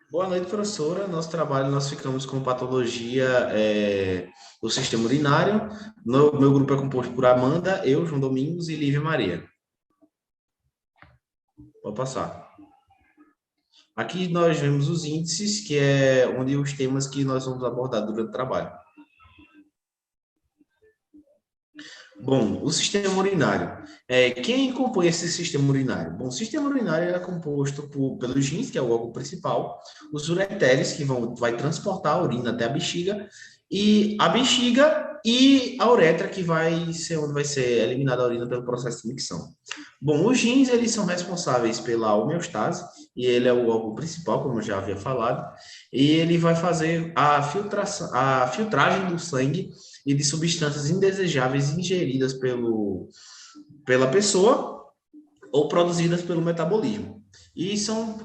Boa noite, professora. Nosso trabalho, nós ficamos com patologia do sistema urinário. Meu grupo é composto por Amanda, eu, João Domingos e Lívia Maria. Pode passar. Aqui nós vemos os índices, que é onde os temas que nós vamos abordar durante o trabalho. Bom, o sistema urinário. Quem compõe esse sistema urinário? Bom, o sistema urinário é composto pelos rins, que é o órgão principal, os ureteres, que vai transportar a urina até a bexiga e a uretra, que vai ser onde vai ser eliminada a urina pelo processo de micção. Bom, os rins, eles são responsáveis pela homeostase, e ele é o órgão principal, como eu já havia falado, e ele vai fazer a filtragem do sangue e de substâncias indesejáveis ingeridas pela pessoa ou produzidas pelo metabolismo. E são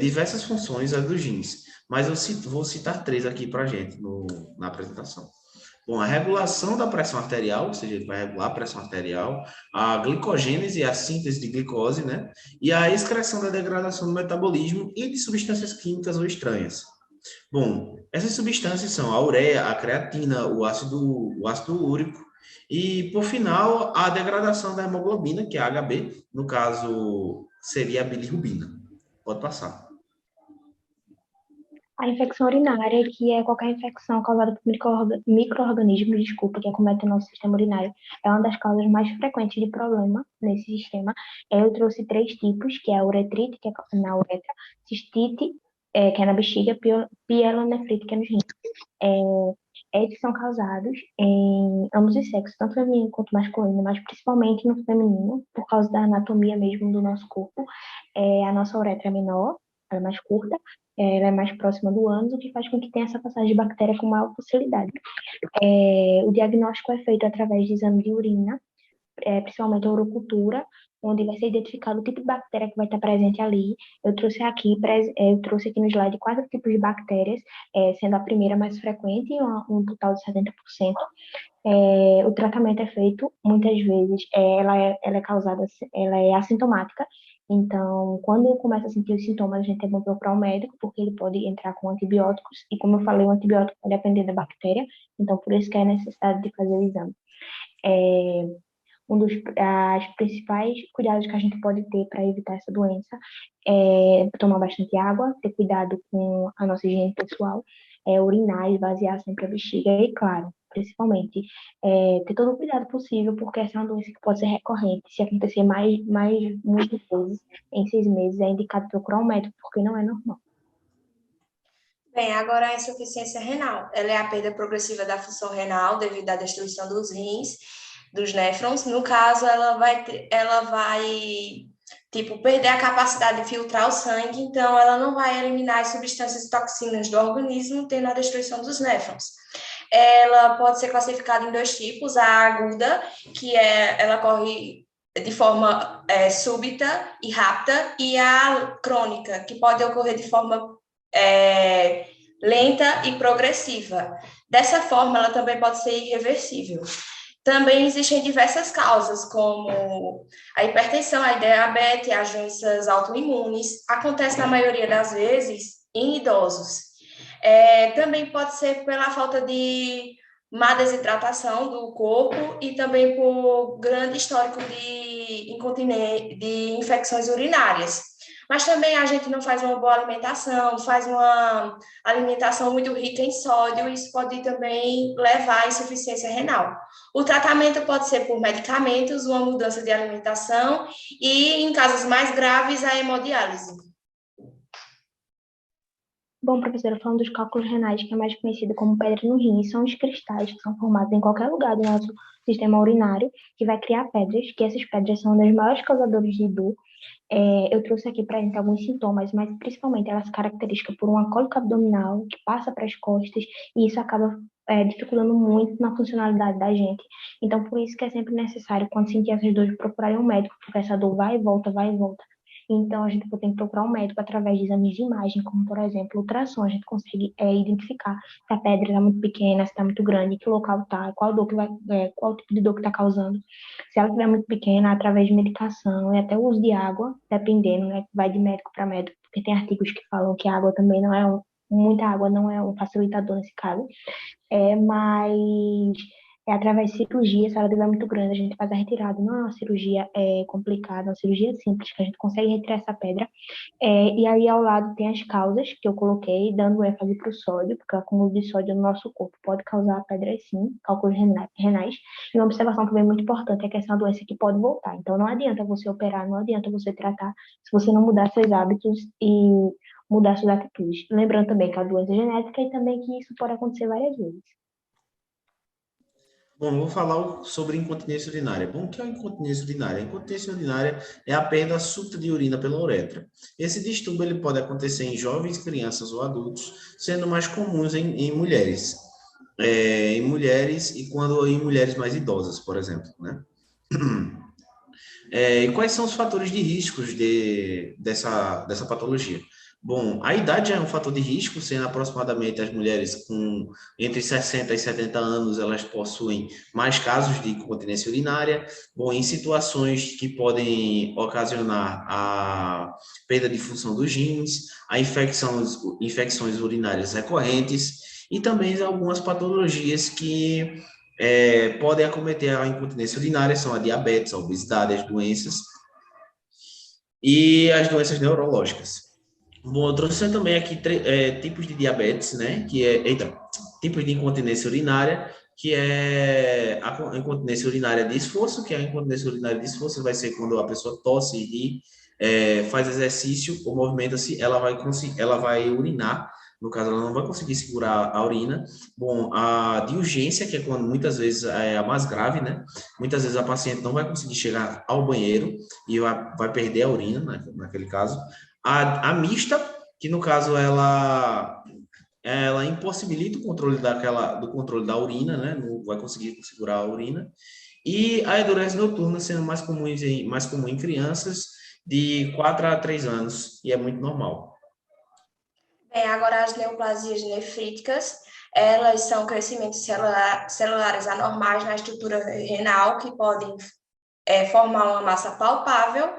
diversas funções dos rins, mas vou citar três aqui para a gente na apresentação. Bom, a regulação da pressão arterial, ou seja, ele vai regular a pressão arterial, a glicogênese e a síntese de glicose, né? E a excreção da degradação do metabolismo e de substâncias químicas ou estranhas. Bom, essas substâncias são a ureia, a creatina, o ácido úrico e, por final, a degradação da hemoglobina, que é a HB, no caso, seria a bilirrubina. Pode passar. A infecção urinária, que é qualquer infecção causada por micro-organismos, desculpa, que acometem o nosso sistema urinário, é uma das causas mais frequentes de problema nesse sistema. Eu trouxe três tipos, que é a uretrite, que é na uretra, cistite, que é na bexiga, pielonefrite, que é nos rins. Esses são causados em ambos os sexos, tanto feminino quanto masculino, mas principalmente no feminino, por causa da anatomia mesmo do nosso corpo. A nossa uretra é menor, ela é mais curta, ela é mais próxima do ânus, o que faz com que tenha essa passagem de bactéria com maior facilidade. O diagnóstico é feito através de exame de urina, principalmente a urocultura, onde vai ser identificado o tipo de bactéria que vai estar presente ali. Eu trouxe aqui no slide quatro tipos de bactérias, sendo a primeira mais frequente, um total de 70%. O tratamento é feito, muitas vezes, ela é assintomática, então, quando começa a sentir os sintomas, a gente tem que procurar um médico, porque ele pode entrar com antibióticos, e como eu falei, o antibiótico vai depender da bactéria, então por isso que é a necessidade de fazer o exame. É, um dos as principais cuidados que a gente pode ter para evitar essa doença é tomar bastante água, ter cuidado com a nossa higiene pessoal, urinar, esvaziar sempre a bexiga e, claro, principalmente, ter todo o cuidado possível, porque essa é uma doença que pode ser recorrente. Se acontecer muitas vezes em 6 meses, é indicado procurar um médico, porque não é normal. Bem, agora a insuficiência renal. Ela é a perda progressiva da função renal devido à destruição dos rins, dos néfrons. No caso, ela vai tipo, perder a capacidade de filtrar o sangue, então ela não vai eliminar as substâncias e toxinas do organismo, tendo a destruição dos néfrons. Ela pode ser classificada em dois tipos: a aguda, ela ocorre de forma súbita e rápida, e a crônica, que pode ocorrer de forma lenta e progressiva. Dessa forma, ela também pode ser irreversível. Também existem diversas causas, como a hipertensão, a diabetes, as doenças autoimunes. Acontece na maioria das vezes em idosos. Também pode ser pela falta de má desidratação do corpo e também por grande histórico de infecções urinárias. Mas também a gente não faz uma boa alimentação, faz uma alimentação muito rica em sódio, isso pode também levar à insuficiência renal. O tratamento pode ser por medicamentos, uma mudança de alimentação e, em casos mais graves, a hemodiálise. Bom, professora, falando dos cálculos renais, que é mais conhecido como pedra no rim, são os cristais que são formados em qualquer lugar do nosso sistema urinário, que vai criar pedras, que essas pedras são uma das maiores causadoras de dor. Eu trouxe aqui para a gente alguns sintomas, mas principalmente elas se caracterizam por uma cólica abdominal que passa para as costas, e isso acaba dificultando muito na funcionalidade da gente. Então, por isso que é sempre necessário, quando sentir essas dores, procurar um médico, porque essa dor vai e volta, vai e volta. Então, a gente tem que procurar um médico através de exames de imagem, como, por exemplo, ultrassom. A gente consegue identificar se a pedra está muito pequena, se está muito grande, que local está, qual dor que vai, qual tipo de dor que está causando. Se ela estiver muito pequena, através de medicação e até o uso de água, dependendo, né, vai de médico para médico, porque tem artigos que falam que a água também não é muita água não é um facilitador nesse caso, mas através de cirurgia, se ela estiver muito grande, a gente faz a retirada. Não é uma cirurgia complicada, é uma cirurgia simples, que a gente consegue retirar essa pedra. E aí ao lado tem as causas que eu coloquei, dando ênfase para o sódio, porque o acúmulo de sódio no nosso corpo pode causar pedras sim, cálculos renais. E uma observação também muito importante é que essa é uma doença que pode voltar. Então não adianta você operar, não adianta você tratar, se você não mudar seus hábitos e mudar suas atitudes. Lembrando também que a doença é genética e também que isso pode acontecer várias vezes. Bom, eu vou falar sobre incontinência urinária. Bom, o que é a incontinência urinária? A incontinência urinária é a perda súbita de urina pela uretra. Esse distúrbio ele pode acontecer em jovens, crianças ou adultos, sendo mais comuns em mulheres. Em mulheres e quando em mulheres mais idosas, por exemplo, né? E quais são os fatores de riscos dessa patologia? Bom, a idade é um fator de risco, sendo aproximadamente as mulheres com entre 60 e 70 anos, elas possuem mais casos de incontinência urinária. Bom, em situações que podem ocasionar a perda de função dos rins, a infecções urinárias recorrentes e também algumas patologias que podem acometer a incontinência urinária, são a diabetes, a obesidade, as doenças e as doenças neurológicas. Bom, eu trouxe também aqui tipos de diabetes, né? Tipos de incontinência urinária, que é a incontinência urinária de esforço, que é a incontinência urinária de esforço vai ser quando a pessoa tosse e faz exercício ou movimenta-se, ela vai urinar. No caso, ela não vai conseguir segurar a urina. Bom, a de urgência, que é quando muitas vezes é a mais grave, né? Muitas vezes a paciente não vai conseguir chegar ao banheiro e vai perder a urina, naquele caso. A mista, que no caso ela impossibilita o controle do controle da urina, né? Não vai conseguir segurar a urina. E a edurese noturna sendo mais comum em crianças de 4 a 3 anos, e é muito normal. Bem, agora as neoplasias nefríticas, elas são crescimentos celulares anormais na estrutura renal que podem formar uma massa palpável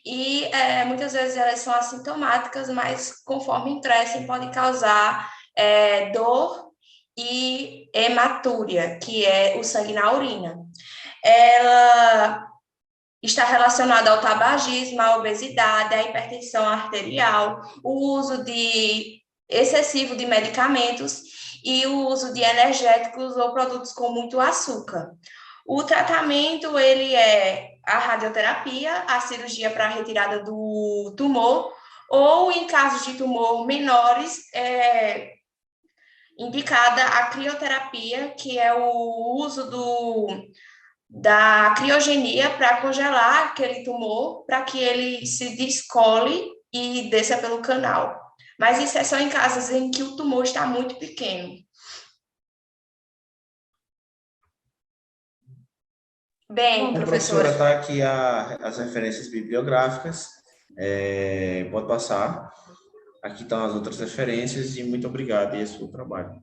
e muitas vezes elas são assintomáticas, mas conforme crescem podem causar dor e hematúria, que é o sangue na urina. Ela está relacionada ao tabagismo, à obesidade, à hipertensão arterial, o uso excessivo de medicamentos e o uso de energéticos ou produtos com muito açúcar. O tratamento, ele é a radioterapia, a cirurgia para a retirada do tumor, ou em casos de tumor menores, indicada a crioterapia, que é o uso da criogenia para congelar aquele tumor, para que ele se descole e desça pelo canal. Mas isso é só em casos em que o tumor está muito pequeno. Bem, professora, está aqui as referências bibliográficas. Pode passar. Aqui estão as outras referências e muito obrigado e esse foi o trabalho.